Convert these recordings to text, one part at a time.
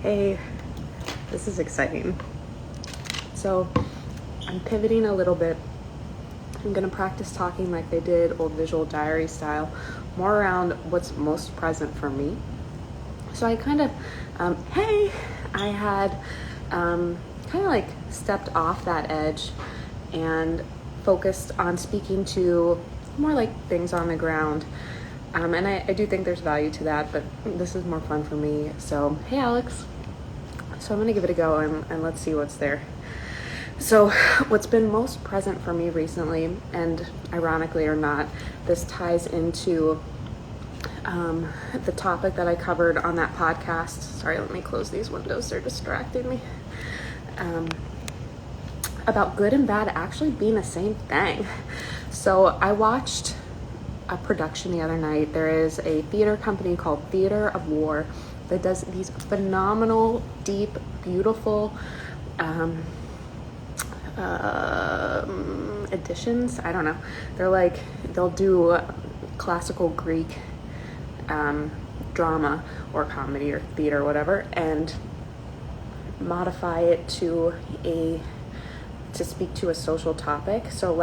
Hey, this is exciting. So I'm pivoting a little bit. I'm going to practice talking like they did old visual diary style, more around what's most present for me. So I kind of, I had kind of like stepped off that edge and focused on speaking to more like things on the ground. And I do think there's value to that, but this is more fun for me. So, hey, Alex. So I'm going to give it a go and let's see what's there. So what's been most present for me recently, and ironically or not, this ties into the topic that I covered on that podcast. Sorry, let me close these windows. They're distracting me. About good and bad actually being the same thing. So I watched a production the other night. There is a theater company called Theater of War that does these phenomenal, deep, beautiful editions. I don't know. They'll do classical Greek drama or comedy or theater or whatever and modify it to speak to a social topic. So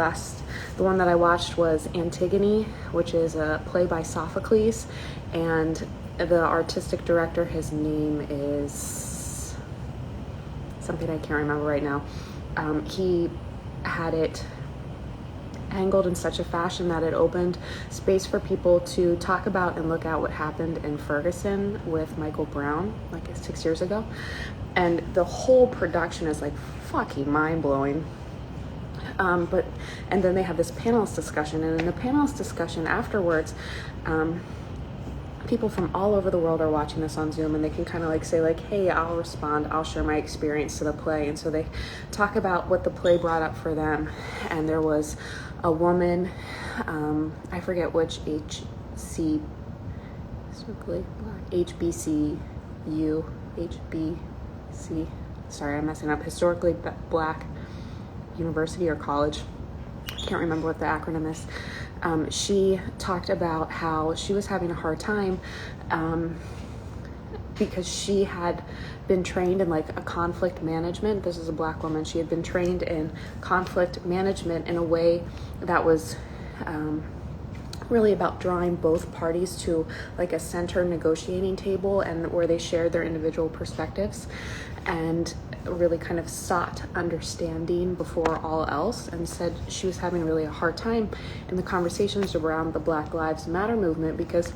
the one that I watched was Antigone, which is a play by Sophocles, and the artistic director, his name is something I can't remember right now. He had it angled in such a fashion that it opened space for people to talk about and look at what happened in Ferguson with Michael Brown, like 6 years ago. And the whole production is like fucking mind-blowing. And then they have this panelist discussion, and in the panelist discussion afterwards, people from all over the world are watching this on Zoom, and they can kind of like say like, hey, I'll respond, I'll share my experience to the play. And so they talk about what the play brought up for them. And there was a woman, I forget which HBC, sorry, I'm messing up, historically black university or college. Can't remember what the acronym is. She talked about how she was having a hard time because she had been trained in like a conflict management. This is a black woman. She had been trained in conflict management in a way that was really about drawing both parties to like a center negotiating table, and where they shared their individual perspectives and really kind of sought understanding before all else, and said she was having really a hard time in the conversations around the Black Lives Matter movement, because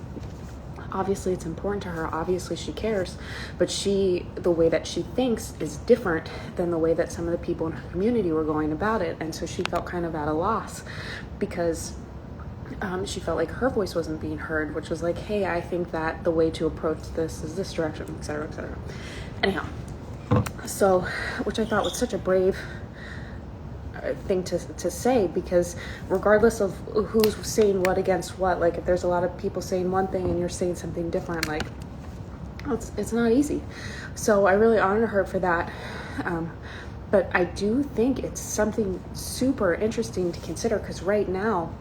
obviously it's important to her, obviously she cares, but the way that she thinks is different than the way that some of the people in her community were going about it. And so she felt kind of at a loss because she felt like her voice wasn't being heard, which was like, hey, I think that the way to approach this is this direction, et cetera, et cetera. Anyhow, so, which I thought was such a brave thing to say, because regardless of who's saying what against what, like if there's a lot of people saying one thing and you're saying something different, like it's not easy. So I really honor her for that. But I do think it's something super interesting to consider, because right now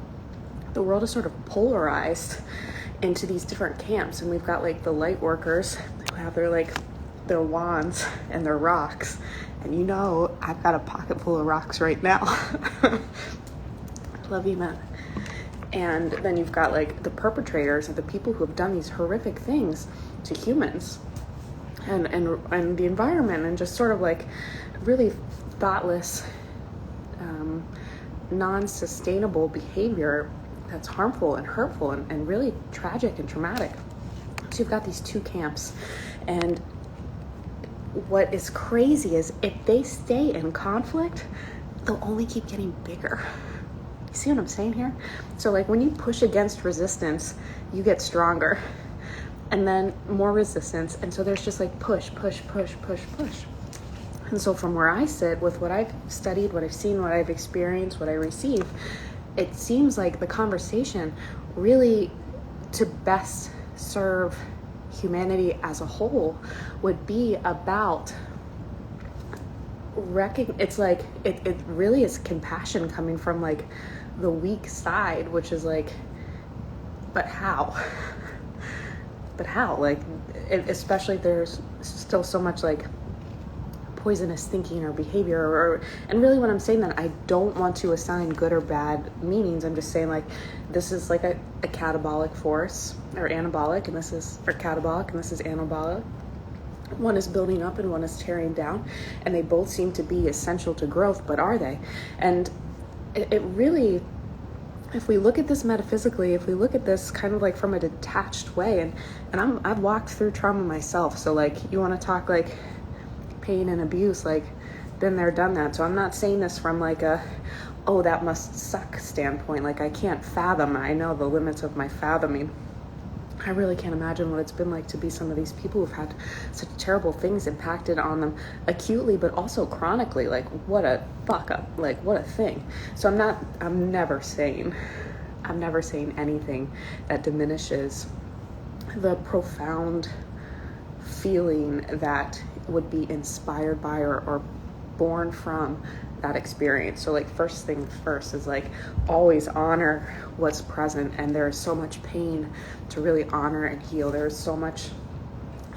the world is sort of polarized into these different camps, and we've got like the light workers who have their wands and their rocks, and I've got a pocket full of rocks right now. Love you, man. And then you've got like the perpetrators and the people who have done these horrific things to humans and the environment, and just sort of like really thoughtless, non-sustainable behavior that's harmful and hurtful and really tragic and traumatic. So you've got these two camps, and what is crazy is if they stay in conflict, they'll only keep getting bigger. You see what I'm saying here? So like when you push against resistance, you get stronger, and then more resistance. And so there's just like push. And so from where I sit with what I've studied, what I've seen, what I've experienced, what I receive, it seems like the conversation really, to best serve humanity as a whole, would be about it's like it really is compassion coming from like the weak side, which is like, but how? but how? Like, especially if there's still so much like poisonous thinking or behavior, and really when I'm saying that, I don't want to assign good or bad meanings. I'm just saying like this is like a catabolic force or anabolic, and this is or catabolic, and this is anabolic. One is building up and one is tearing down, and they both seem to be essential to growth, but are they? And it really, if we look at this metaphysically, if we look at this kind of like from a detached way, and I've walked through trauma myself, so like you want to talk like pain and abuse, like been there, done that. So I'm not saying this from like a, oh, that must suck standpoint. Like I can't fathom, I know the limits of my fathoming. I really can't imagine what it's been like to be some of these people who've had such terrible things impacted on them acutely, but also chronically. Like what a fuck up, like what a thing. So I'm never saying anything that diminishes the profound feeling that would be inspired by or born from that experience. So like first thing first is like always honor what's present, and there is so much pain to really honor and heal. There's so much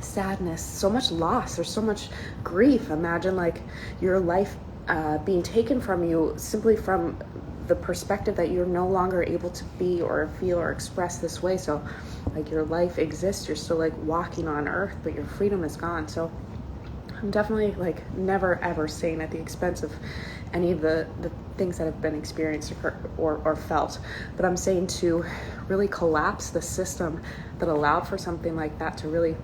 sadness, so much loss, there's so much grief. Imagine like your life being taken from you simply from the perspective that you're no longer able to be or feel or express this way. So like your life exists, you're still like walking on earth, but your freedom is gone. So I'm definitely like never ever saying at the expense of any of the things that have been experienced or felt, but I'm saying to really collapse the system that allowed for something like that to really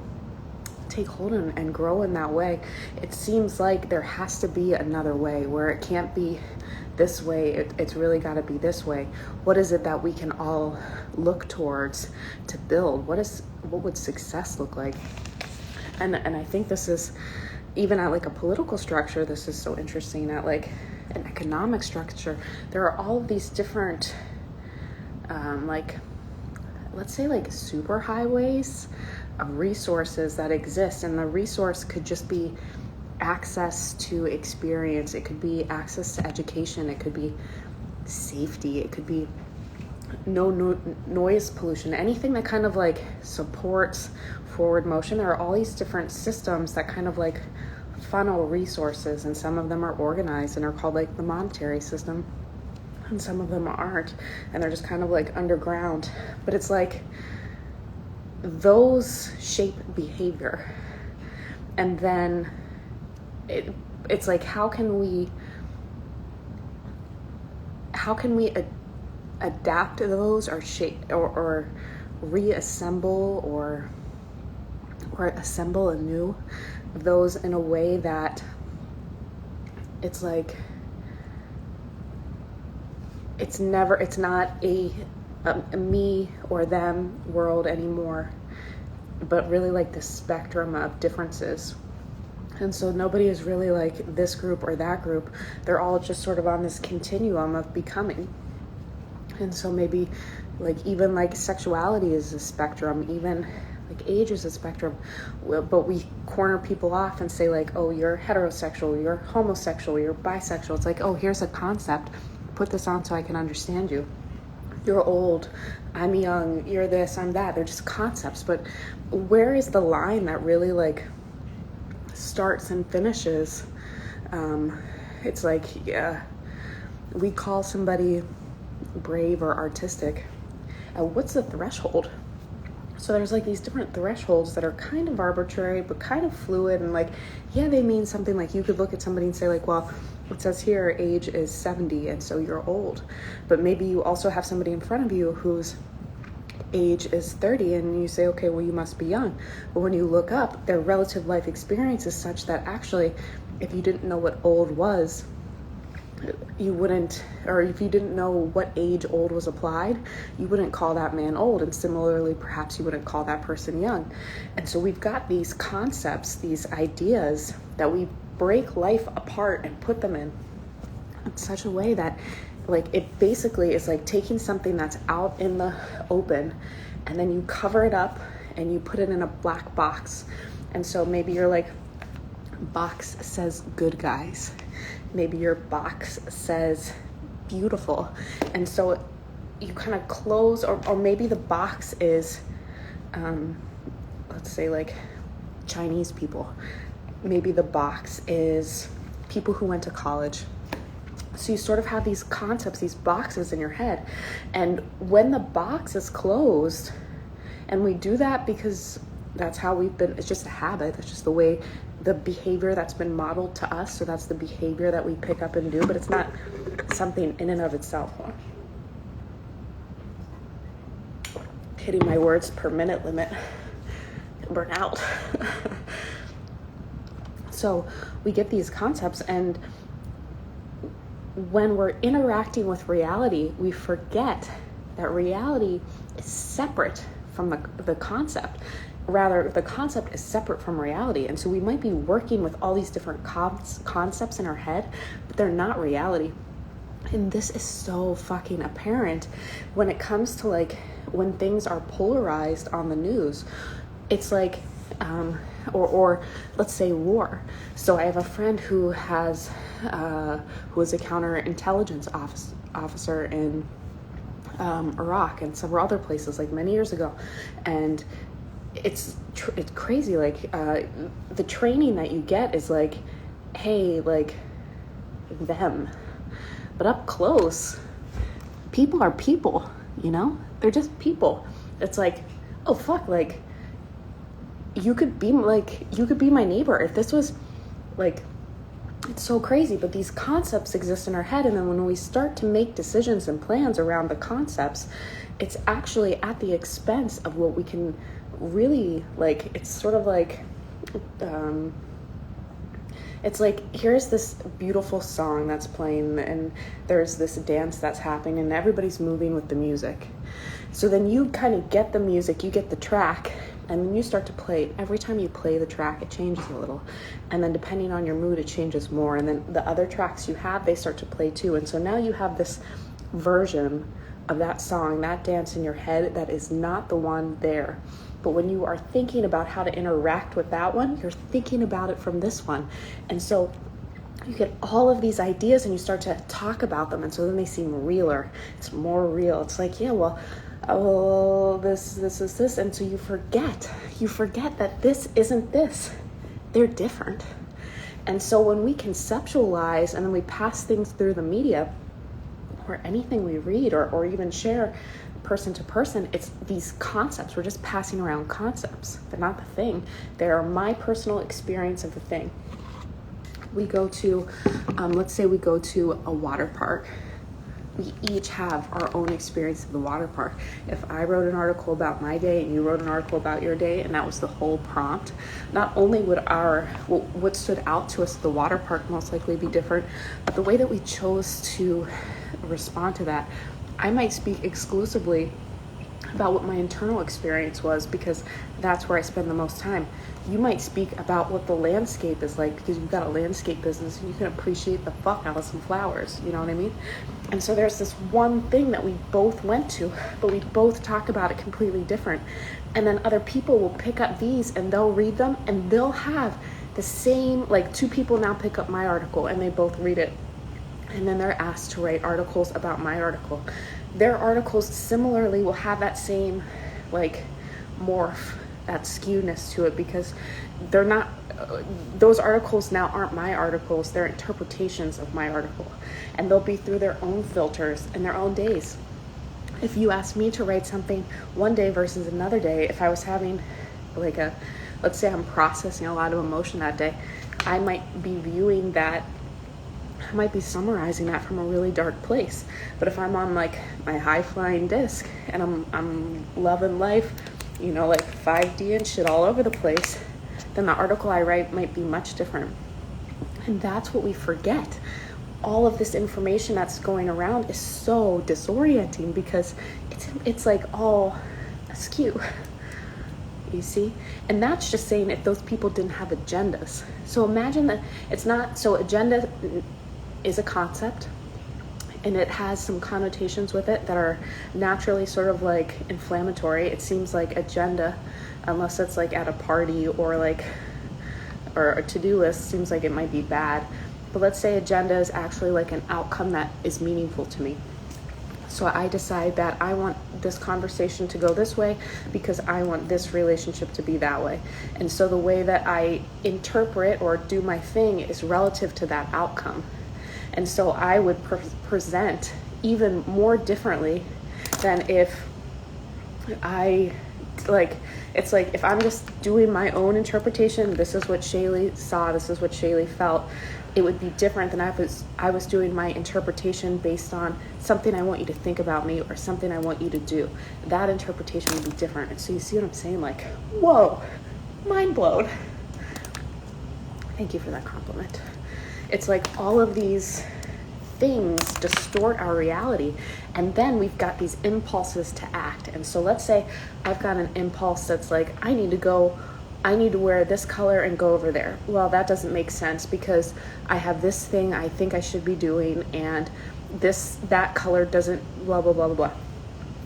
take hold and grow in that way. It seems like there has to be another way where it can't be this way. It's really got to be this way. What is it that we can all look towards to build? What would success look like? And I think this is, even at like a political structure, this is so interesting. At like an economic structure, there are all of these different like, let's say like super highways of resources that exist, and the resource could just be access to experience, it could be access to education, it could be safety, it could be no noise pollution, anything that kind of like supports forward motion. There are all these different systems that kind of like funnel resources, and some of them are organized and are called like the monetary system, and some of them aren't, and they're just kind of like underground. But it's like those shape behavior, and then it's like how can we adapt to those, or shape or reassemble or assemble anew those in a way that it's like it's not a me or them world anymore, but really like the spectrum of differences. And so nobody is really like this group or that group. They're all just sort of on this continuum of becoming. And so maybe like even like sexuality is a spectrum, even like age is a spectrum, but we corner people off and say like, oh, you're heterosexual, you're homosexual, you're bisexual. It's like, oh, here's a concept, put this on so I can understand you. You're old, I'm young, you're this, I'm that. They're just concepts, but where is the line that really like starts and finishes? It's like, yeah, we call somebody brave or artistic. What's the threshold? So there's like these different thresholds that are kind of arbitrary, but kind of fluid, and like, yeah, they mean something. Like you could look at somebody and say like, well, it says here age is 70, and so you're old. But maybe you also have somebody in front of you whose age is 30, and you say, okay, well, you must be young. But when you look up, their relative life experience is such that actually, if you didn't know what old was, you wouldn't, or if you didn't know what age old was applied, you wouldn't call that man old. And similarly, perhaps you wouldn't call that person young. And so we've got these concepts, these ideas that we break life apart and put them in such a way that like it basically is like taking something that's out in the open, and then you cover it up and you put it in a black box. And so maybe your like box says good guys, maybe your box says beautiful, and so you kind of close, or maybe the box is let's say like Chinese people. Maybe the box is people who went to college. So you sort of have these concepts, these boxes in your head. And when the box is closed, and we do that because that's how we've been, it's just a habit. It's just the way, the behavior that's been modeled to us. So that's the behavior that we pick up and do, but it's not something in and of itself. Hitting my words per minute limit. Burn out. So we get these concepts, and when we're interacting with reality, we forget that reality is separate from the concept. Rather, the concept is separate from reality. And so we might be working with all these different concepts in our head, but they're not reality. And this is so fucking apparent when it comes to like when things are polarized on the news. It's like, or let's say war. So I have a friend who was a counterintelligence officer in Iraq and several other places, like many years ago, and it's crazy. Like the training that you get is like, hey, like them, but up close, people are people. You know, they're just people. It's like, oh fuck, like. You could be my neighbor. If this was like, it's so crazy, but these concepts exist in our head. And then when we start to make decisions and plans around the concepts, it's actually at the expense of what we can really like. It's sort of like, it's like, here's this beautiful song that's playing and there's this dance that's happening and everybody's moving with the music. So then you kind of get the music, you get the track, and then you start to play. Every time you play the track, it changes a little. And then depending on your mood, it changes more. And then the other tracks you have, they start to play too. And so now you have this version of that song, that dance in your head that is not the one there. But when you are thinking about how to interact with that one, you're thinking about it from this one. And so you get all of these ideas and you start to talk about them. And so then they seem realer. It's more real. It's like, yeah, well, oh, this is this. And so you forget that this isn't this. They're different. And so when we conceptualize and then we pass things through the media or anything we read or even share person to person, it's these concepts. We're just passing around concepts. They're not the thing. They're my personal experience of the thing. We go to, let's say we go to a water park. We each have our own experience of the water park. If I wrote an article about my day and you wrote an article about your day and that was the whole prompt, not only would what stood out to us at the water park most likely be different, but the way that we chose to respond to that. I might speak exclusively about what my internal experience was because that's where I spend the most time. You might speak about what the landscape is like because you've got a landscape business and you can appreciate the fuck out of some flowers, you know what I mean? And so there's this one thing that we both went to, but we both talk about it completely different. And then other people will pick up these and they'll read them and they'll have the same, like two people now pick up my article and they both read it. And then they're asked to write articles about my article. Their articles similarly will have that same like morph, that skewness to it because they're not, those articles now aren't my articles, they're interpretations of my article. And they'll be through their own filters and their own days. If you ask me to write something one day versus another day, if I was having like let's say I'm processing a lot of emotion that day, I might be viewing that, I might be summarizing that from a really dark place. But if I'm on like my high flying disc and I'm loving life, you know, like 5D and shit all over the place, then the article I write might be much different. And that's what we forget. All of this information that's going around is so disorienting because it's like all askew. You see? And that's just saying if those people didn't have agendas. So imagine that it's not, so agenda is a concept and it has some connotations with it that are naturally sort of like inflammatory. It seems like agenda, unless it's like at a party or a to-do list, seems like it might be bad. But let's say agenda is actually like an outcome that is meaningful to me. So I decide that I want this conversation to go this way because I want this relationship to be that way. And so the way that I interpret or do my thing is relative to that outcome. And so I would present even more differently than if it's like if I'm just doing my own interpretation, this is what Shaylee saw, this is what Shaylee felt, it would be different than I was doing my interpretation based on something I want you to think about me or something I want you to do. That interpretation would be different. And so you see what I'm saying? Like, whoa, mind blown. Thank you for that compliment. It's like all of these things distort our reality, and then we've got these impulses to act. And so let's say I've got an impulse that's like, I need to wear this color and go over there. Well, that doesn't make sense because I have this thing I think I should be doing, and that color doesn't blah blah blah blah blah.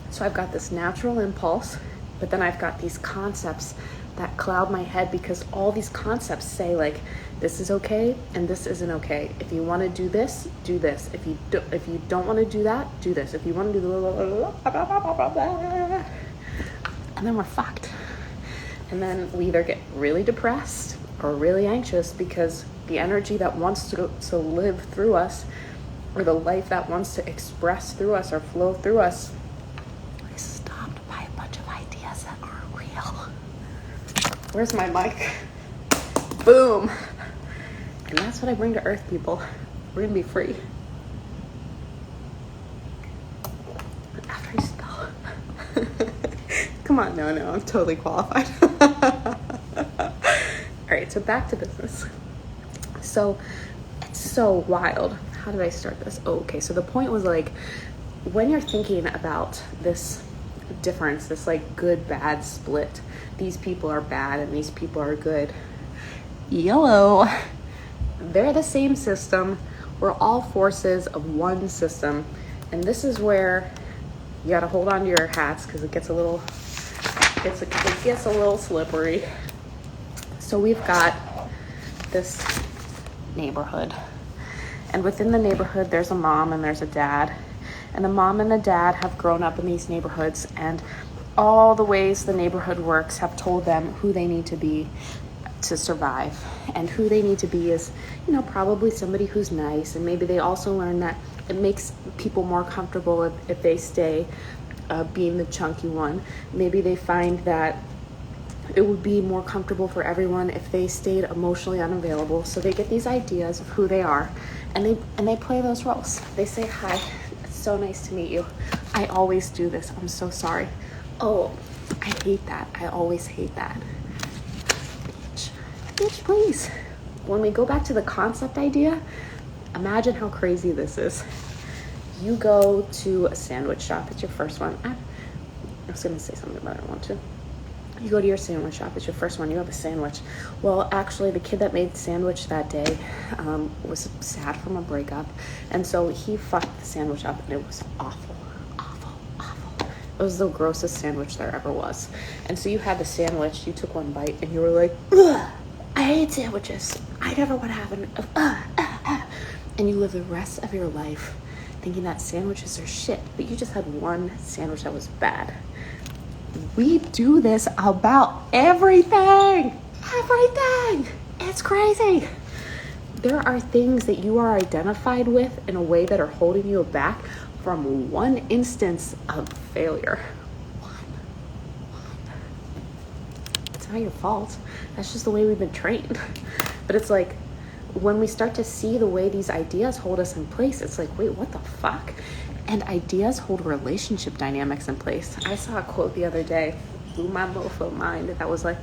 So I've got this natural impulse, but then I've got these concepts that cloud my head because all these concepts say like, this is okay and this isn't okay. If you want to do this, do this. If you don't want to do that, do this. If you want to do the and then we're fucked. And then we either get really depressed or really anxious because the energy that wants to live through us, or the life that wants to express through us or flow through us, is stopped by a bunch of ideas that aren't real. Where's my mic? Boom. And that's what I bring to earth, people. We're gonna be free. After you spell. Come on, no, I'm totally qualified. All right, so back to business. So it's so wild. How did I start this? Oh, okay, so the point was like, when you're thinking about this difference, this like good bad split, these people are bad and these people are good, yellow, they're the same system. We're all forces of one system. And this is where you got to hold on to your hats because it gets a little slippery. So we've got this neighborhood, and within the neighborhood there's a mom and there's a dad, and the mom and the dad have grown up in these neighborhoods, and all the ways the neighborhood works have told them who they need to be to survive. And who they need to be is, probably somebody who's nice, and maybe they also learn that it makes people more comfortable if they stay being the chunky one. Maybe they find that it would be more comfortable for everyone if they stayed emotionally unavailable. So they get these ideas of who they are, and they play those roles. They say, hi, it's so nice to meet you. I always do this. I'm so sorry. Oh, I hate that. I always hate that. Bitch, please. When we go back to the concept idea, imagine how crazy this is. You go to a sandwich shop. It's your first one. I was going to say something, but I don't want to. You go to your sandwich shop. It's your first one. You have a sandwich. Well, actually, the kid that made the sandwich that day was sad from a breakup. And so he fucked the sandwich up, and it was awful. It was the grossest sandwich there ever was. And so you had the sandwich. You took one bite, and you were like, ugh, I hate sandwiches. I never want to have an... And you live the rest of your life thinking that sandwiches are shit, but you just had one sandwich that was bad. We do this about everything. It's crazy. There are things that you are identified with in a way that are holding you back from one instance of failure. One. It's not your fault. That's just the way we've been trained. But it's like, when we start to see the way these ideas hold us in place, it's like, wait, what the fuck? And ideas hold relationship dynamics in place. I saw a quote the other day, blew my mofo mind, that was like,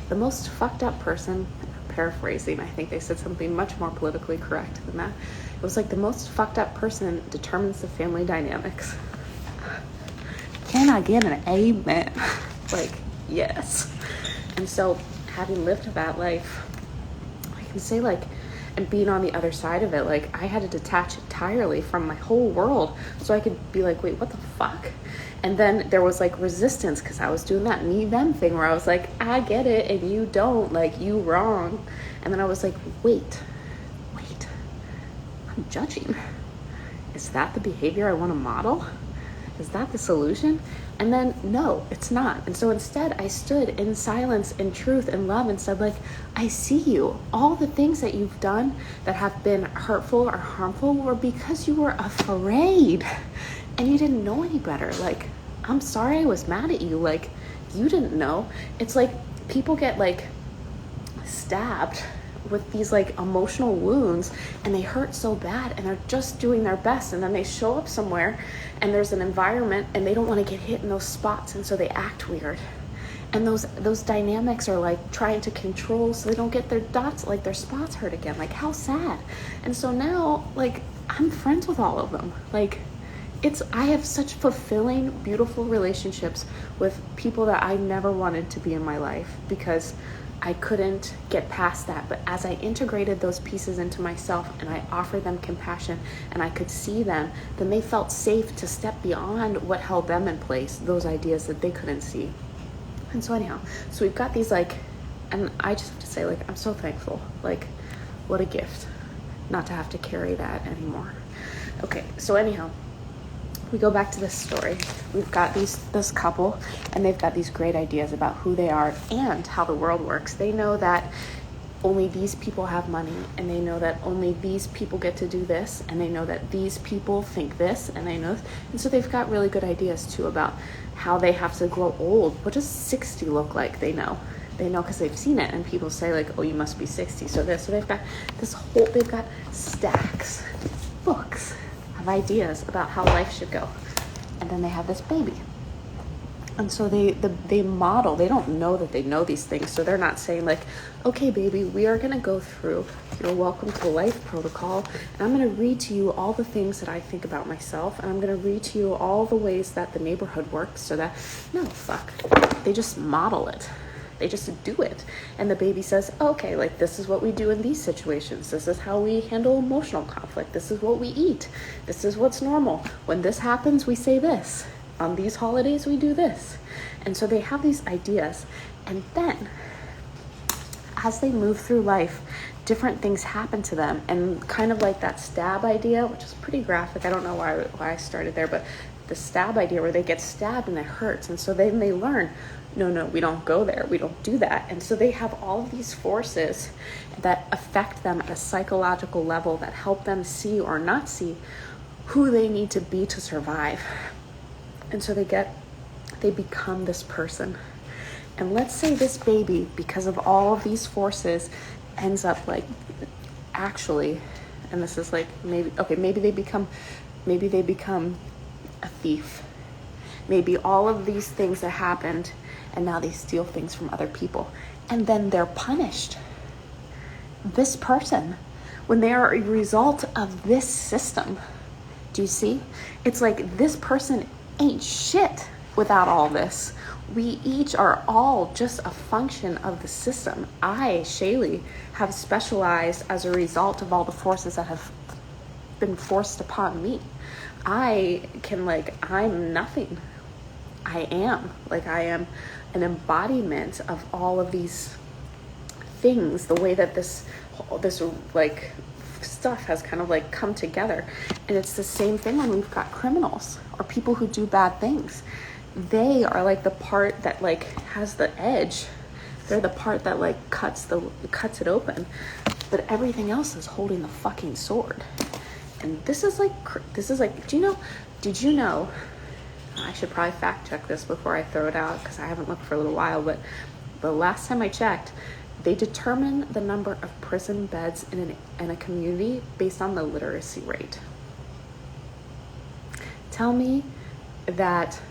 the most fucked up person, paraphrasing, I think they said something much more politically correct than that. It was like, the most fucked up person determines the family dynamics. Can I get an amen? Like, yes. And so, having lived that life, I can say like, and being on the other side of it, like, I had to detach entirely from my whole world so I could be like, wait, what the fuck? And then there was like resistance because I was doing that me them thing where I was like, I get it and you don't, like, you wrong. And then I was like, wait, I'm judging. Is that the behavior I want to model? Is that the solution? And then, no, it's not. And so instead, I stood in silence, in truth, and love, and said, like, I see you. All the things that you've done that have been hurtful or harmful were because you were afraid and you didn't know any better. Like, I'm sorry I was mad at you. Like, you didn't know. It's like people get like stabbed with these like emotional wounds and they hurt so bad and they're just doing their best, and then they show up somewhere and there's an environment and they don't want to get hit in those spots, and so they act weird. And those dynamics are like trying to control so they don't get their dots, like their spots hurt again. Like, how sad. And so now, like, I'm friends with all of them. Like, I have such fulfilling, beautiful relationships with people that I never wanted to be in my life because I couldn't get past that. But as I integrated those pieces into myself and I offered them compassion and I could see them, then they felt safe to step beyond what held them in place, those ideas that they couldn't see. And so anyhow, so we've got these like, and I just have to say, like, I'm so thankful. Like, what a gift not to have to carry that anymore. Okay, so anyhow, we go back to this story. We've got this couple, and they've got these great ideas about who they are and how the world works. They know that only these people have money, and they know that only these people get to do this, and they know that these people think this, and they know, and so they've got really good ideas too about how they have to grow old. What does 60 look like? They know because they've seen it, and people say like, oh, you must be 60. So they've got they've got stacks, books of ideas about how life should go. And then they have this baby. And so they model. They don't know that they know these things. So they're not saying like, okay, baby, we are going to go through your welcome to life protocol. And I'm going to read to you all the things that I think about myself. And I'm going to read to you all the ways that the neighborhood works so that, no, fuck. They just model it. They just do it. And the baby says, okay, like this is what we do in these situations. This is how we handle emotional conflict. This is what we eat. This is what's normal. When this happens, we say this. On these holidays, we do this. And so they have these ideas. And then as they move through life, different things happen to them. And kind of like that stab idea, which is pretty graphic. I don't know why I started there, but the stab idea where they get stabbed and it hurts. And so then they learn, no, we don't go there. We don't do that. And so they have all of these forces that affect them at a psychological level that help them see or not see who they need to be to survive. And so they become this person. And let's say this baby, because of all of these forces, ends up like actually, and this is like maybe they become a thief. Maybe all of these things that happened, and now they steal things from other people. And then they're punished. This person, when they are a result of this system, do you see? It's like this person ain't shit without all this. We each are all just a function of the system. I, Shaylee, have specialized as a result of all the forces that have been forced upon me. I'm nothing. I am an embodiment of all of these things, the way that this like stuff has kind of like come together. And it's the same thing when we've got criminals or people who do bad things. They are like the part that like has the edge. They're the part that like cuts it open, but everything else is holding the fucking sword. And this is like did you know, I should probably fact check this before I throw it out because I haven't looked for a little while, but the last time I checked, they determine the number of prison beds in a community based on the literacy rate. Tell me that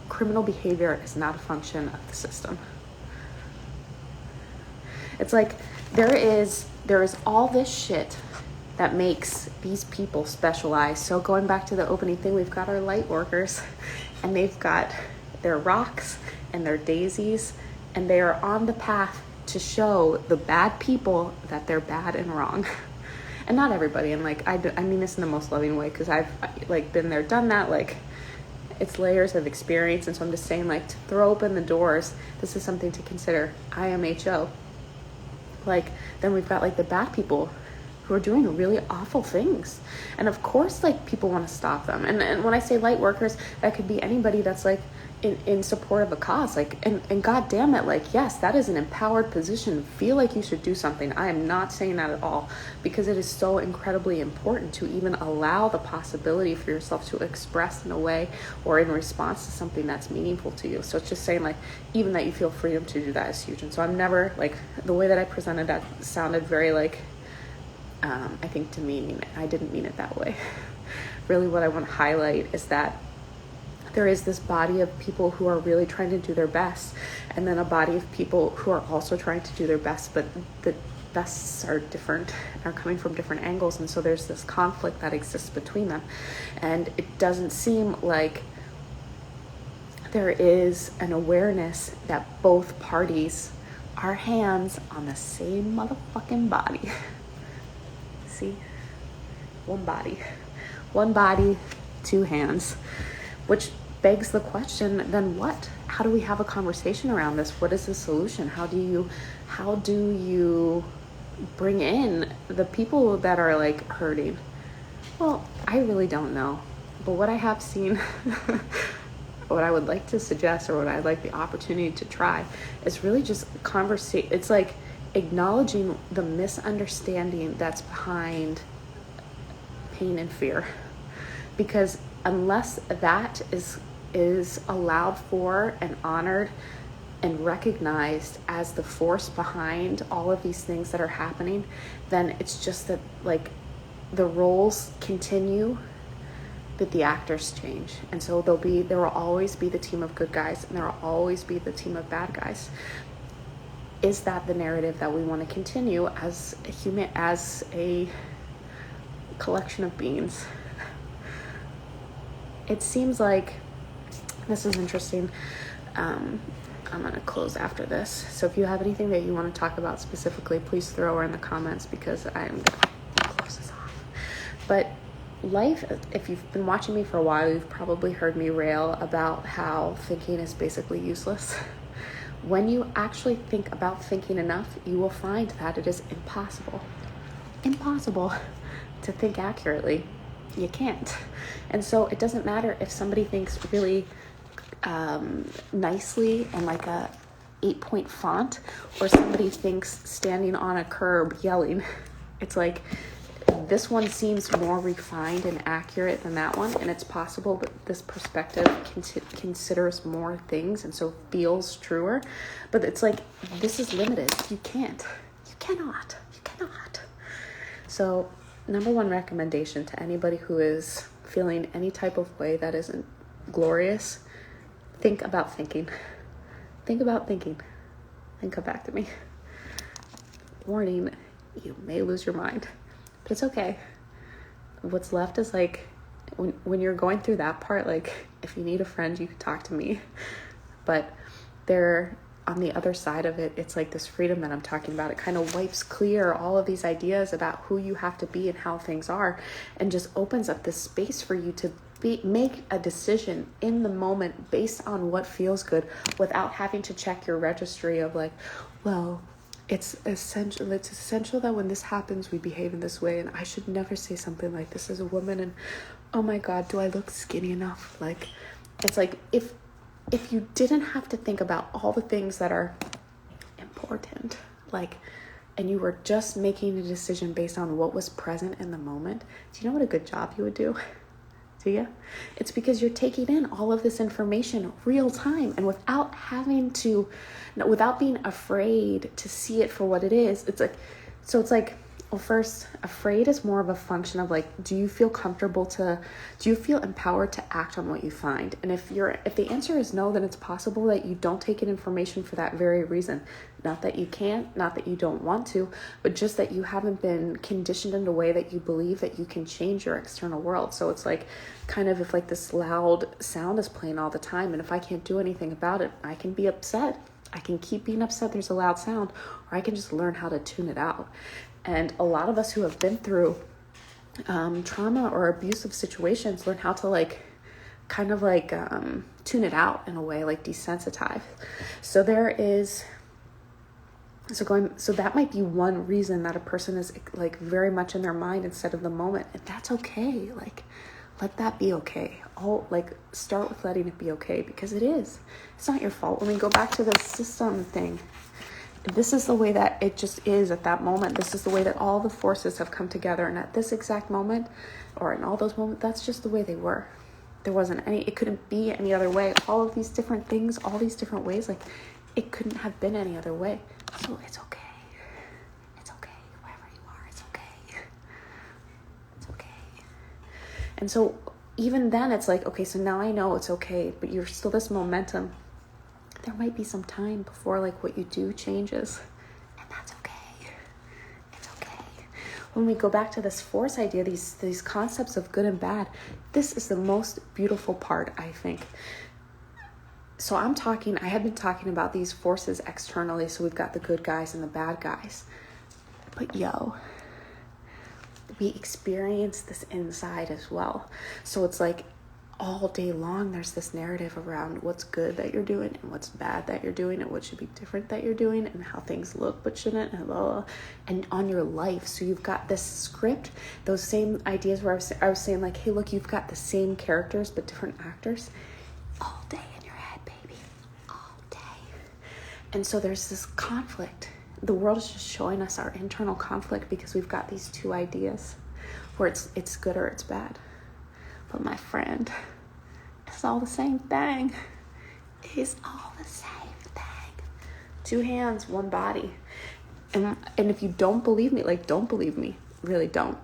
criminal behavior is not a function of the system. It's like there is all this shit that makes these people specialized. So going back to the opening thing, we've got our light workers, and they've got their rocks and their daisies, and they are on the path to show the bad people that they're bad and wrong. And not everybody, and like I mean this in the most loving way, because I've like been there, done that. Like it's layers of experience, and so I'm just saying, like, to throw open the doors, this is something to consider. IMHO. Like then we've got like the bad people who are doing really awful things. And of course, like, people want to stop them. And when I say light workers, that could be anybody that's like in support of a cause, like, and God damn it, like, yes, that is an empowered position. Feel like you should do something. I am not saying that at all, because it is so incredibly important to even allow the possibility for yourself to express in a way or in response to something that's meaningful to you. So it's just saying, like, even that you feel freedom to do that is huge. And so I'm never, like, the way that I presented that sounded very like, I think demeaning. I didn't mean it that way. Really what I want to highlight is that there is this body of people who are really trying to do their best, and then a body of people who are also trying to do their best, but the bests are different, are coming from different angles, and so there's this conflict that exists between them. And it doesn't seem like there is an awareness that both parties are hands on the same motherfucking body. See? One body, two hands. Which begs the question, then what? How do we have a conversation around this? What is the solution? How do you bring in the people that are like hurting? Well, I really don't know. But what I have seen, what I would like to suggest, or what I'd like the opportunity to try, is really just conversation. It's like acknowledging the misunderstanding that's behind pain and fear. Because unless that is allowed for and honored and recognized as the force behind all of these things that are happening, then it's just that, like, the roles continue, but the actors change. And so there will always be the team of good guys, and there will always be the team of bad guys. Is that the narrative that we want to continue as a collection of beings? It seems like this is interesting. I'm going to close after this. So if you have anything that you want to talk about specifically, please throw her in the comments, because I'm going to close this off. But life, if you've been watching me for a while, you've probably heard me rail about how thinking is basically useless. When you actually think about thinking enough, you will find that it is impossible to think accurately. You can't. And so it doesn't matter if somebody thinks really nicely in like a 8-point font, or somebody thinks standing on a curb yelling. It's like, this one seems more refined and accurate than that one, and it's possible that this perspective considers more things and so feels truer, but it's like, this is limited. You cannot. So number one recommendation to anybody who is feeling any type of way that isn't glorious, think about thinking. Then come back to me. Warning, you may lose your mind, but it's okay. What's left is like, when you're going through that part, like, if you need a friend, you can talk to me. But on the other side of it, it's like this freedom that I'm talking about. It kind of wipes clear all of these ideas about who you have to be and how things are, and just opens up this space for you to make a decision in the moment based on what feels good, without having to check your registry of like, well, it's essential that when this happens, we behave in this way, and I should never say something like this as a woman, and oh my God, do I look skinny enough? Like, it's like, if you didn't have to think about all the things that are important, like, and you were just making a decision based on what was present in the moment, do you know what a good job you would do? Do you? It's because you're taking in all of this information real time, and without being afraid to see it for what it is. It's like, well, first, afraid is more of a function of like, do you feel empowered to act on what you find? And if the answer is no, then it's possible that you don't take in information for that very reason. Not that you can't, not that you don't want to, but just that you haven't been conditioned in a way that you believe that you can change your external world. So it's like, kind of, if like this loud sound is playing all the time, and if I can't do anything about it, I can be upset. I can keep being upset there's a loud sound, or I can just learn how to tune it out. And a lot of us who have been through trauma or abusive situations learn how to tune it out in a way, like desensitize. So there is So that might be one reason that a person is like very much in their mind instead of the moment. And that's okay. Like, let that be okay. Start with letting it be okay, because it is. It's not your fault. When we go back to the system thing, this is the way that it just is at that moment. This is the way that all the forces have come together. And at this exact moment, or in all those moments, that's just the way they were. There wasn't it couldn't be any other way. All of these different things, all these different ways, like, it couldn't have been any other way. So it's okay. It's okay. Wherever you are, it's okay. It's okay. And so even then, it's like, okay, so now I know it's okay, but you're still this momentum. There might be some time before, like, what you do changes. And that's okay. It's okay. When we go back to this force idea, these concepts of good and bad, this is the most beautiful part, I think. So I have been talking about these forces externally. So we've got the good guys and the bad guys. But we experience this inside as well. So it's like all day long, there's this narrative around what's good that you're doing and what's bad that you're doing and what should be different that you're doing and how things look but shouldn't, and blah, blah, blah, and on your life. So you've got this script, those same ideas where I was saying, like, hey, look, you've got the same characters but different actors all day in your head, baby, all day. And so there's this conflict. The world is just showing us our internal conflict because we've got these two ideas where it's good or it's bad. But my friend, it's all the same thing. It's all the same thing. 2 hands, 1 body. And if you don't believe me, like, don't believe me. Really don't.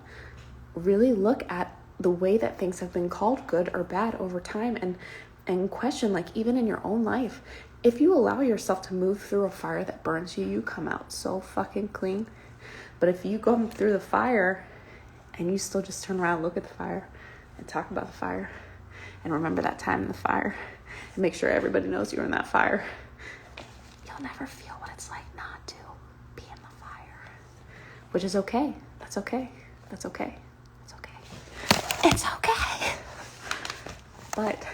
Really look at the way that things have been called good or bad over time, and question, like, even in your own life, if you allow yourself to move through a fire that burns you, you come out so fucking clean. But if you go through the fire and you still just turn around, look at the fire, and talk about the fire, and remember that time in the fire, and make sure everybody knows you were in that fire, you'll never feel what it's like not to be in the fire. Which is okay. That's okay. That's okay. It's okay. It's okay. But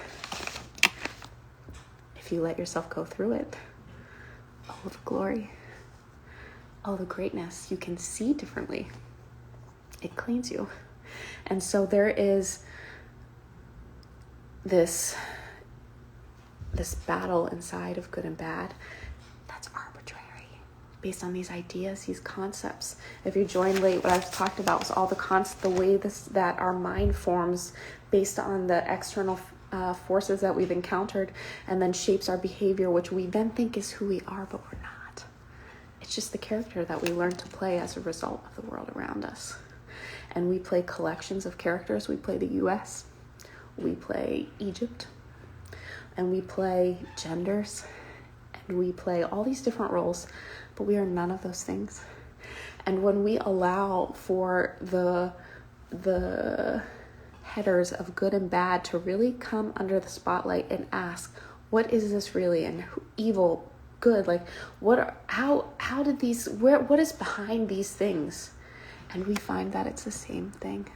if you let yourself go through it, all the glory, all the greatness, you can see differently. It cleans you. And so there is this battle inside of good and bad that's arbitrary, based on these ideas, these concepts. If you joined late, what I've talked about was all the way that our mind forms based on the external forces that we've encountered, and then shapes our behavior, which we then think is who we are, but we're not. It's just the character that we learn to play as a result of the world around us. And we play collections of characters. We play the US, we play Egypt, and we play genders, and we play all these different roles, but we are none of those things. And when we allow for the headers of good and bad to really come under the spotlight and ask, what is this really? And evil, good, like, how did these, what is behind these things? And we find that it's the same thing.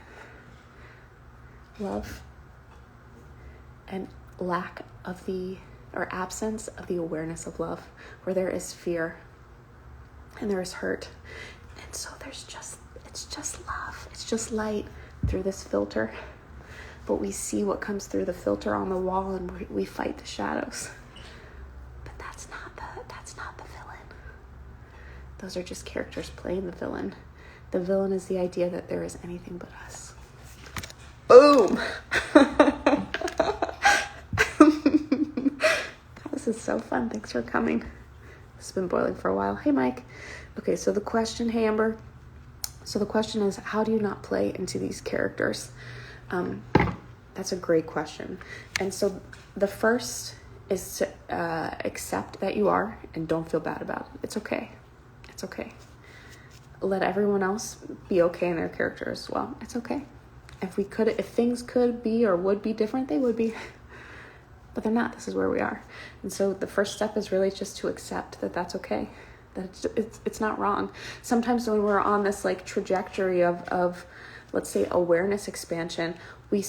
Love and lack of or absence of the awareness of love, where there is fear and there is hurt. And so it's just love. It's just light through this filter. But we see what comes through the filter on the wall, and we fight the shadows. But that's not the villain. Those are just characters playing the villain. The villain is the idea that there is anything but us. Boom! This is so fun. Thanks for coming. This has been boiling for a while. Hey, Mike. Okay, so the question, hey, Amber. So the question is, how do you not play into these characters? That's a great question. And so the first is to accept that you are, and don't feel bad about it. It's okay. It's okay. Let everyone else be okay in their character as well. It's okay. If things could be or would be different, they would be. But they're not. This is where we are. And so the first step is really just to accept that that's okay. That it's not wrong. Sometimes when we're on this like trajectory of let's say awareness expansion, we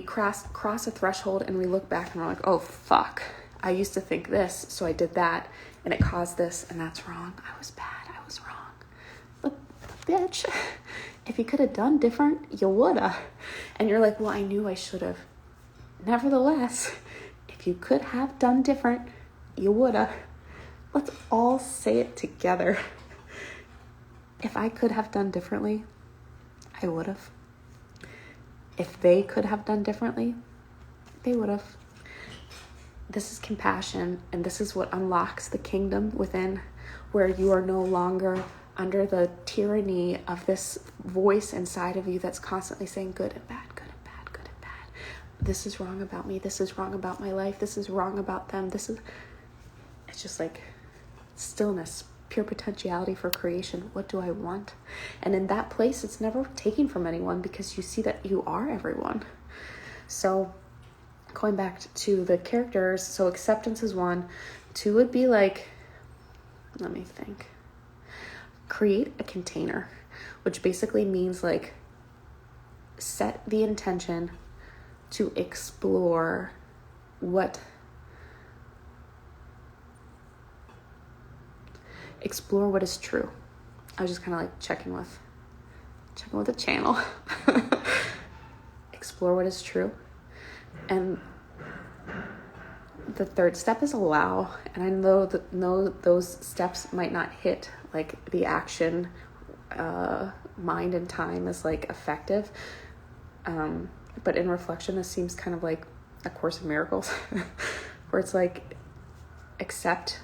cross a threshold and we look back and we're like, oh fuck, I used to think this, so I did that, and it caused this, and that's wrong. I was bad. I was wrong. But bitch, if you could have done different, you woulda. And you're like, well, I knew I should have. Nevertheless, if you could have done different, you woulda. Let's all say it together. If I could have done differently, I would have. If they could have done differently, they would have. This is compassion, and this is what unlocks the kingdom within, where you are no longer under the tyranny of this voice inside of you that's constantly saying good and bad, good and bad, good and bad. This is wrong about me. This is wrong about my life. This is wrong about them. It's just like stillness, pure potentiality for creation. What do I want? And in that place, it's never taken from anyone because you see that you are everyone. So going back to the characters, so acceptance is 1. 2 would be like, let me think. Create a container, which basically means like set the intention to explore what is true. I was just kind of like checking with the channel. Explore what is true. And the 3rd step is allow. And I know those steps might not hit like the action mind and time is like effective. But in reflection, this seems kind of like A Course in Miracles, where it's like accept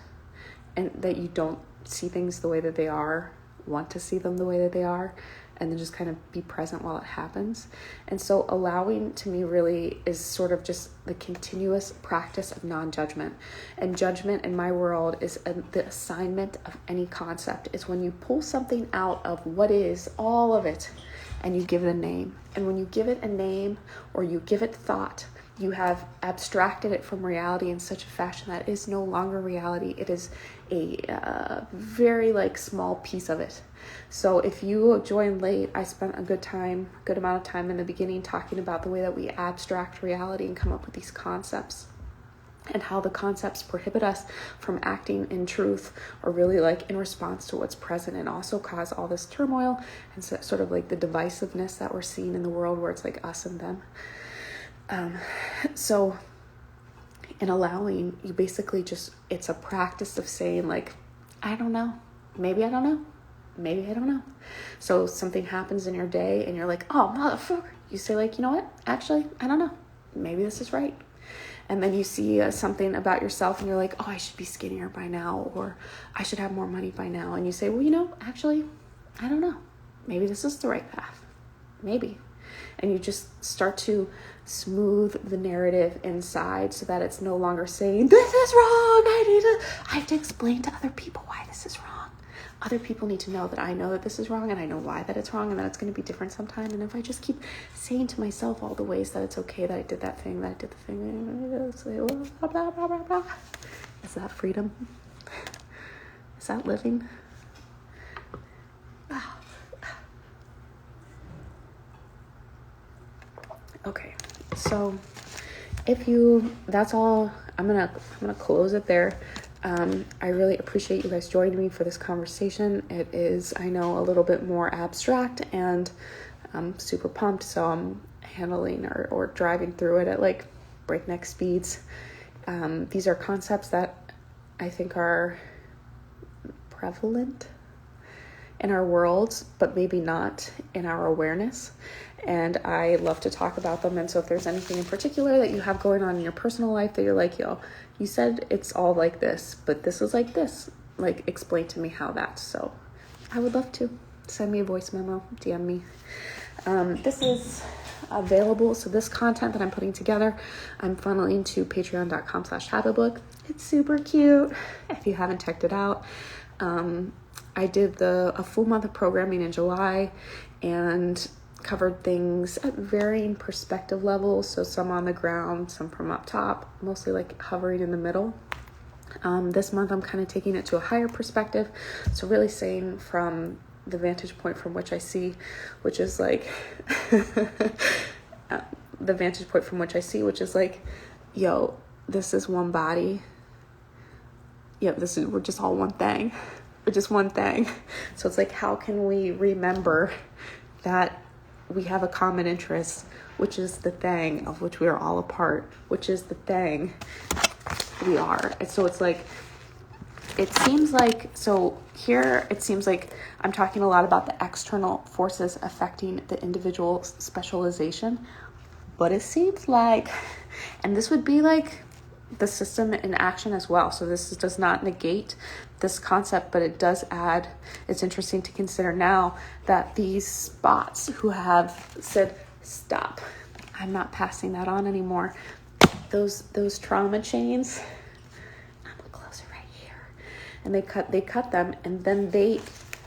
and that you don't see things the way that they are, want to see them the way that they are, and then just kind of be present while it happens. And so allowing to me really is sort of just the continuous practice of non-judgment. And judgment in my world is the assignment of any concept. It's when you pull something out of what is, all of it, and you give it a name. And when you give it a name or you give it thought, you have abstracted it from reality in such a fashion that it is no longer reality. It is a very like small piece of it. So if you joined late, I spent a good amount of time in the beginning talking about the way that we abstract reality and come up with these concepts, and how the concepts prohibit us from acting in truth or really like in response to what's present, and also cause all this turmoil and sort of like the divisiveness that we're seeing in the world, where it's like us and them. So in allowing, you basically just, it's a practice of saying like, I don't know, maybe I don't know, maybe I don't know. So something happens in your day and you're like, oh motherfucker, you say like, you know what, actually I don't know, maybe this is right. And then you see something about yourself and you're like, oh, I should be skinnier by now, or I should have more money by now. And you say, well, you know, actually I don't know, maybe this is the right path, maybe. And you just start to smooth the narrative inside so that it's no longer saying, this is wrong, I have to explain to other people why this is wrong. Other people need to know that I know that this is wrong, and I know why that it's wrong, and that it's going to be different sometime. And if I just keep saying to myself all the ways that it's okay that I did that thing, blah, blah, blah, blah, blah. Is that freedom? Is that living? Okay, so that's all. I'm gonna close it there. I really appreciate you guys joining me for this conversation. It is, I know, a little bit more abstract, and I'm super pumped. So I'm handling or driving through it at like breakneck speeds. These are concepts that I think are prevalent in our worlds, but maybe not in our awareness. And I love to talk about them. And so if there's anything in particular that you have going on in your personal life that you're like, yo, you said it's all like this, but this is like this, like explain to me how that's. So I would love to. Send me a voice memo, DM me. This is available. So this content that I'm putting together, I'm funneling to patreon.com/habitbook. It's super cute. If you haven't checked it out, I did a full month of programming in July and covered things at varying perspective levels. So some on the ground, some from up top, mostly like hovering in the middle. This month I'm kind of taking it to a higher perspective. So really saying from the vantage point from which I see, which is like, which is like, yo, this is one body. we're just all one thing. We're just one thing. So it's like, how can we remember that we have a common interest, which is the thing of which we are all a part, which is the thing we are. And so it's like, it seems like I'm talking a lot about the external forces affecting the individual's specialization, but it seems like, and this would be like the system in action as well. So this does not negate this concept, but it does add, it's interesting to consider now that these spots who have said, stop, I'm not passing that on anymore. Those trauma chains, and they cut them, and then they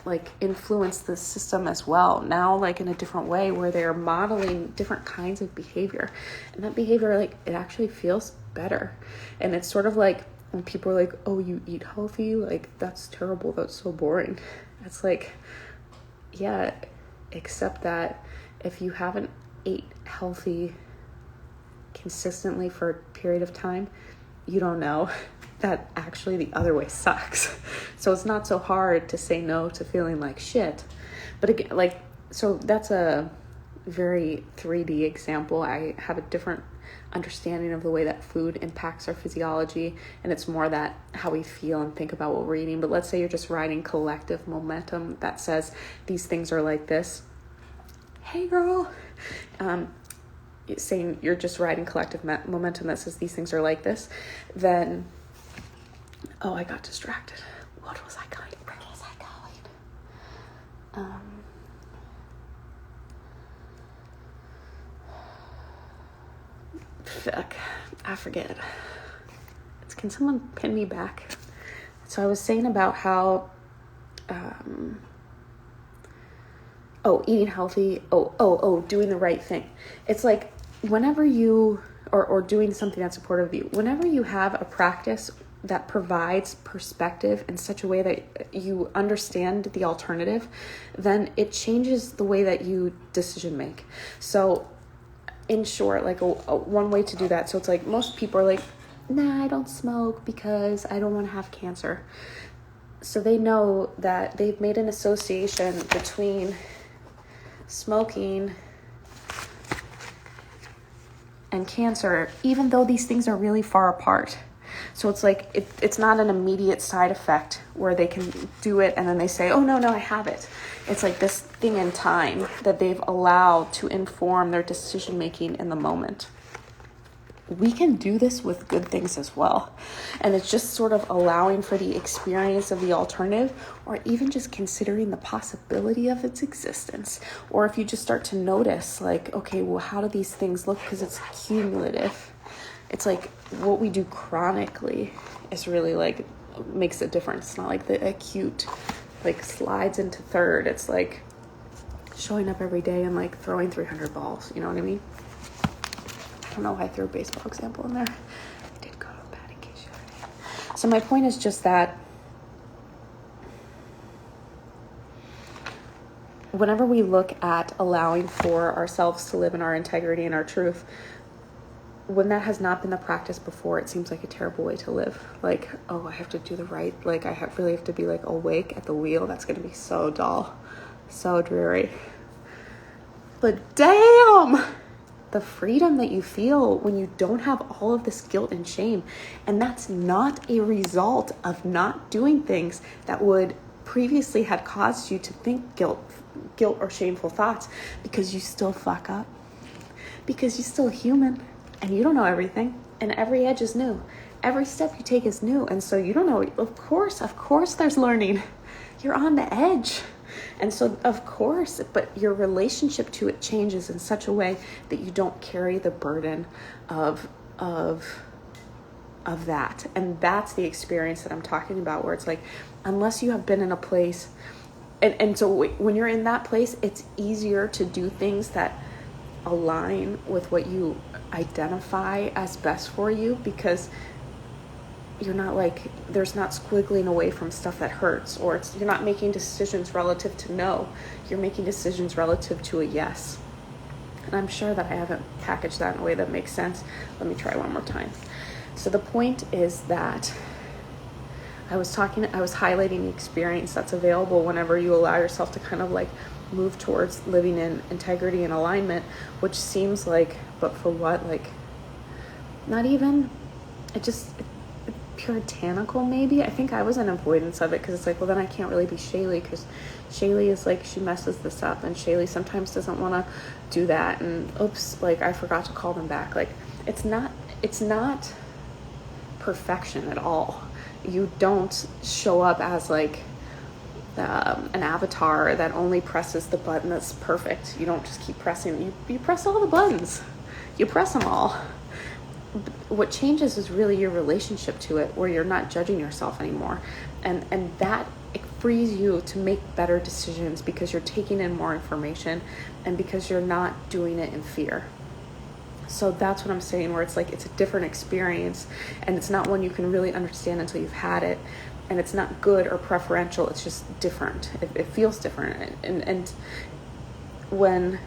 like influence the system as well now, like in a different way, where they're modeling different kinds of behavior, and that behavior, like, it actually feels better. And it's sort of like when people are like, oh, you eat healthy, like, that's terrible, that's so boring. It's like, yeah, except that if you haven't ate healthy consistently for a period of time, you don't know that actually the other way sucks. So it's not so hard to say no to feeling like shit. But again, like, so that's a very 3D example. I have a different understanding of the way that food impacts our physiology, and it's more that how we feel and think about what we're eating. But let's say you're just riding collective momentum that says these things are like this. Hey girl, saying you're just riding collective momentum that says these things are like this, then, oh, I got distracted. Where was I going? Fuck, I forget. Can someone pin me back? So I was saying about how, eating healthy, doing the right thing. It's like whenever you, or doing something that's supportive of you, whenever you have a practice that provides perspective in such a way that you understand the alternative, then it changes the way that you decision make. So in short, like one way to do that, so it's like most people are like, nah, I don't smoke because I don't want to have cancer. So they know that they've made an association between smoking and cancer, even though these things are really far apart. So it's like, it's not an immediate side effect where they can do it and then they say, oh, no, I have it. It's like this thing in time that they've allowed to inform their decision-making in the moment. We can do this with good things as well. And it's just sort of allowing for the experience of the alternative, or even just considering the possibility of its existence. Or if you just start to notice, like, okay, well, how do these things look? Because it's cumulative. It's like what we do chronically is really like makes a difference. It's not like the acute like slides into third. It's like showing up every day and like throwing 300 balls. You know what I mean? I don't know why I threw a baseball example in there. I did go to a batting cage the other day. So my point is just that whenever we look at allowing for ourselves to live in our integrity and our truth, when that has not been the practice before, it seems like a terrible way to live. Like, oh, I have to do the right, like really have to be like awake at the wheel. That's going to be so dull, so dreary. But damn, the freedom that you feel when you don't have all of this guilt and shame. And that's not a result of not doing things that would previously had caused you to think guilt or shameful thoughts, because you still fuck up, because you're still human. And you don't know everything, and every edge is new. Every step you take is new, and so you don't know. Of course there's learning. You're on the edge. And so, of course, but your relationship to it changes in such a way that you don't carry the burden of that. And that's the experience that I'm talking about, where it's like, unless you have been in a place, and so when you're in that place, it's easier to do things that align with what you identify as best for you, because you're not like, there's not squiggling away from stuff that hurts, or you're not making decisions relative to no, you're making decisions relative to a yes. And I'm sure that I haven't packaged that in a way that makes sense. Let me try one more time. So the point is that I was highlighting the experience that's available whenever you allow yourself to kind of like move towards living in integrity and alignment, which seems like, but for what? Like, not even, puritanical maybe. I think I was in avoidance of it because it's like, well, then I can't really be Shaylee, because Shaylee is like, she messes this up, and Shaylee sometimes doesn't want to do that, and oops, like I forgot to call them back. Like, it's not perfection at all. You don't show up as like an avatar that only presses the button that's perfect. You don't just keep pressing. You press all the buttons. You press them all. What changes is really your relationship to it, where you're not judging yourself anymore, and that it frees you to make better decisions because you're taking in more information and because you're not doing it in fear. So that's what I'm saying, where it's like, it's a different experience, and it's not one you can really understand until you've had it. And it's not good or preferential. It's just different. It feels different. And when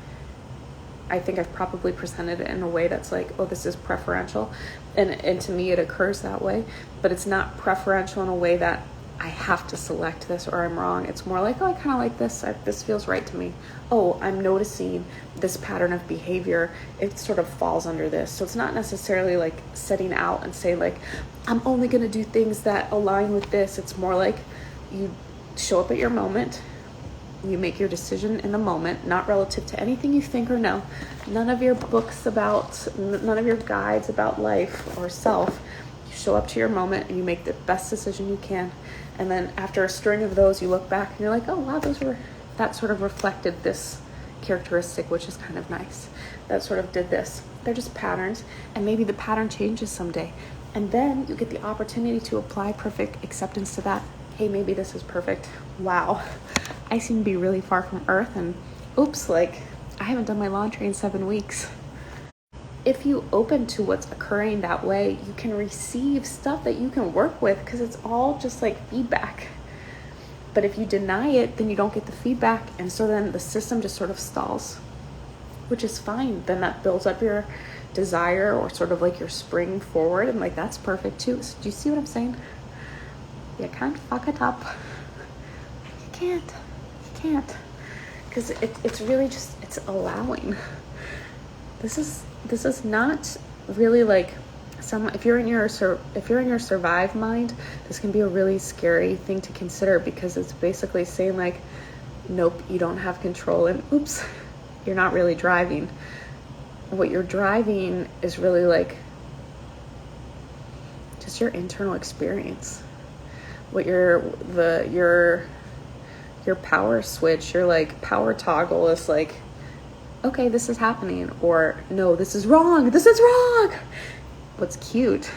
I think I've probably presented it in a way that's like, oh, this is preferential. And to me, it occurs that way. But it's not preferential in a way that I have to select this or I'm wrong. It's more like, oh, I kind of like this. This feels right to me. Oh, I'm noticing this pattern of behavior. It sort of falls under this. So it's not necessarily like setting out and saying like, I'm only going to do things that align with this. It's more like you show up at your moment. You make your decision in the moment, not relative to anything you think or know. None of your books none of your guides about life or self. You show up to your moment and you make the best decision you can. And then after a string of those, you look back and you're like, oh, wow, that sort of reflected this characteristic, which is kind of nice. That sort of did this. They're just patterns. And maybe the pattern changes someday. And then you get the opportunity to apply perfect acceptance to that. Hey, maybe this is perfect. Wow, I seem to be really far from Earth, and oops, like I haven't done my laundry in 7 weeks. If you open to what's occurring that way, you can receive stuff that you can work with, because it's all just like feedback. But if you deny it, then you don't get the feedback, and so then the system just sort of stalls, which is fine. Then that builds up your desire, or sort of like your spring forward, and like that's perfect too. So do you see what I'm saying? You can't fuck it up. You can't, because it's really just, it's allowing. This is not really like if you're in your survive mind, this can be a really scary thing to consider, because it's basically saying like, nope, you don't have control, and oops, you're not really driving. What you're driving is really like just your internal experience. What your power switch, your like power toggle is like, okay, this is happening, or no, this is wrong. What's cute,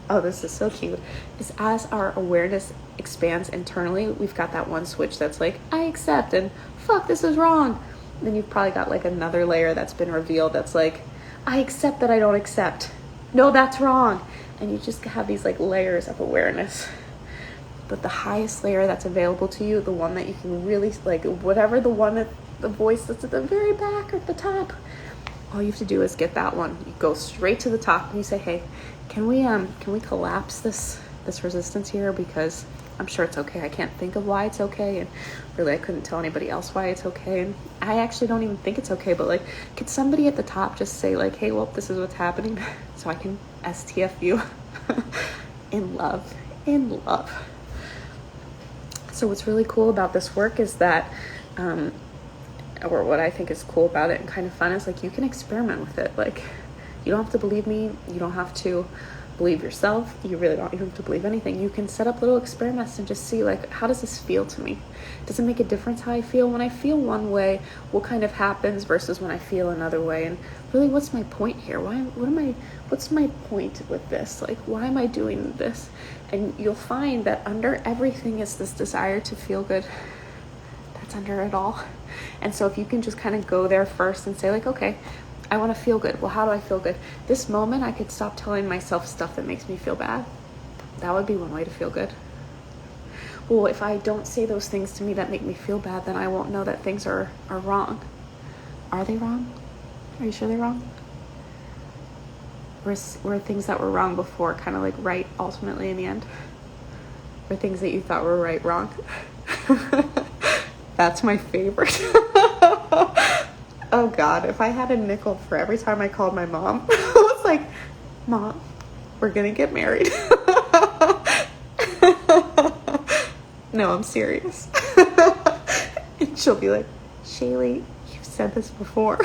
oh, this is so cute, is as our awareness expands internally, we've got that one switch that's like, I accept, and fuck, this is wrong. Then you've probably got like another layer that's been revealed that's like, I accept that I don't accept. No, that's wrong. And you just have these like layers of awareness. But the highest layer that's available to you, the one that you can really like, whatever the voice that's at the very back or at the top, all you have to do is get that one. You go straight to the top and you say, hey, can we collapse this resistance here, because I'm sure it's okay. I can't think of why it's okay, and really I couldn't tell anybody else why it's okay, and I actually don't even think it's okay, but like, could somebody at the top just say like, hey, well, this is what's happening, so I can STF you in love. So what's really cool about this work is that, or what I think is cool about it and kind of fun, is like, you can experiment with it. Like, you don't have to believe me. You don't have to believe yourself. You really don't even have to believe anything. You can set up little experiments and just see like, how does this feel to me? Does it make a difference how I feel? When I feel one way, what kind of happens versus when I feel another way? And really, what's my point here? What's my point with this? Like, why am I doing this? And you'll find that under everything is this desire to feel good. That's under it all. And so if you can just kind of go there first and say like, okay, I want to feel good. Well, how do I feel good? This moment, I could stop telling myself stuff that makes me feel bad. That would be one way to feel good. Well, if I don't say those things to me that make me feel bad, then I won't know that things are wrong. Are they wrong? Are you sure they're wrong? Were things that were wrong before kind of like right ultimately in the end? or things that you thought were right, wrong. That's my favorite. Oh God, if I had a nickel for every time I called my mom, I was like, Mom, we're gonna get married. No, I'm serious. And she'll be like, Shaylee, you've said this before.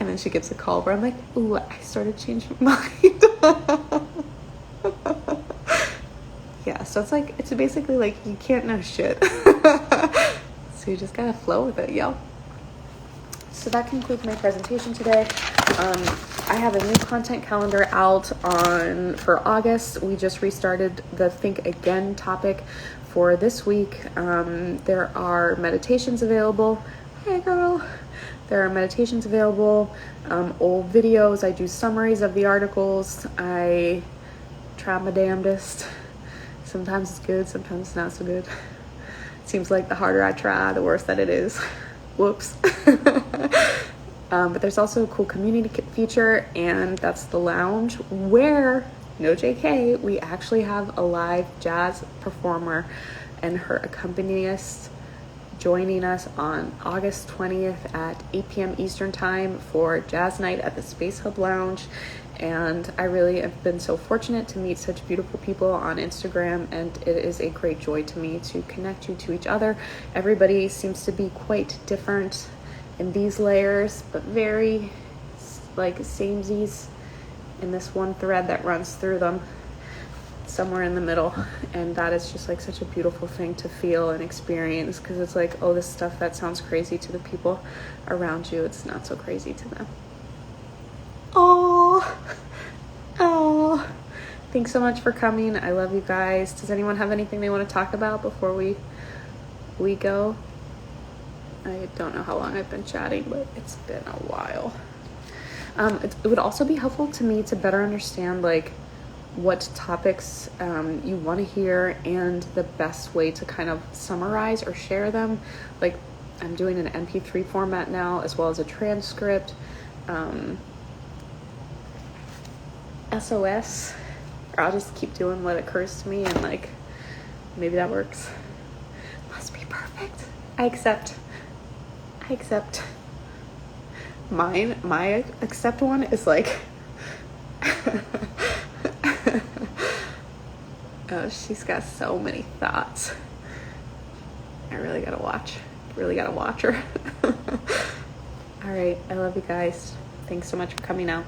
And then she gives a call where I'm like, ooh, I started changing my mind. Yeah, so it's basically like you can't know shit. So you just gotta flow with it, yo. So that concludes my presentation today. I have a new content calendar out for August. We just restarted the Think Again topic for this week. There are meditations available. Hey girl. There are meditations available, old videos. I do summaries of the articles. I try my damnedest. Sometimes it's good, sometimes it's not so good. Seems like the harder I try, the worse that it is. Whoops. But there's also a cool community feature, and that's the lounge, where, no JK, we actually have a live jazz performer and her accompanist joining us on August 20th at 8 p.m. Eastern Time for Jazz Night at the Space Hub Lounge. And I really have been so fortunate to meet such beautiful people on Instagram, and it is a great joy to me to connect you to each other. Everybody seems to be quite different in these layers, but very like samesies in this one thread that runs through them somewhere in the middle. And that is just like such a beautiful thing to feel and experience, because it's like, oh, this stuff that sounds crazy to the people around you, it's not so crazy to them. Oh, thanks so much for coming. I love you guys. Does anyone have anything they want to talk about before we go? I don't know how long I've been chatting, but it's been a while. It would also be helpful to me to better understand like what topics you want to hear, and the best way to kind of summarize or share them. Like, I'm doing an MP3 format now, as well as a transcript. SOS, or I'll just keep doing what occurs to me, and like maybe that works. Must be perfect. I accept. My accept one is like oh, she's got so many thoughts. I really gotta watch her. All right, I love you guys. Thanks so much for coming out.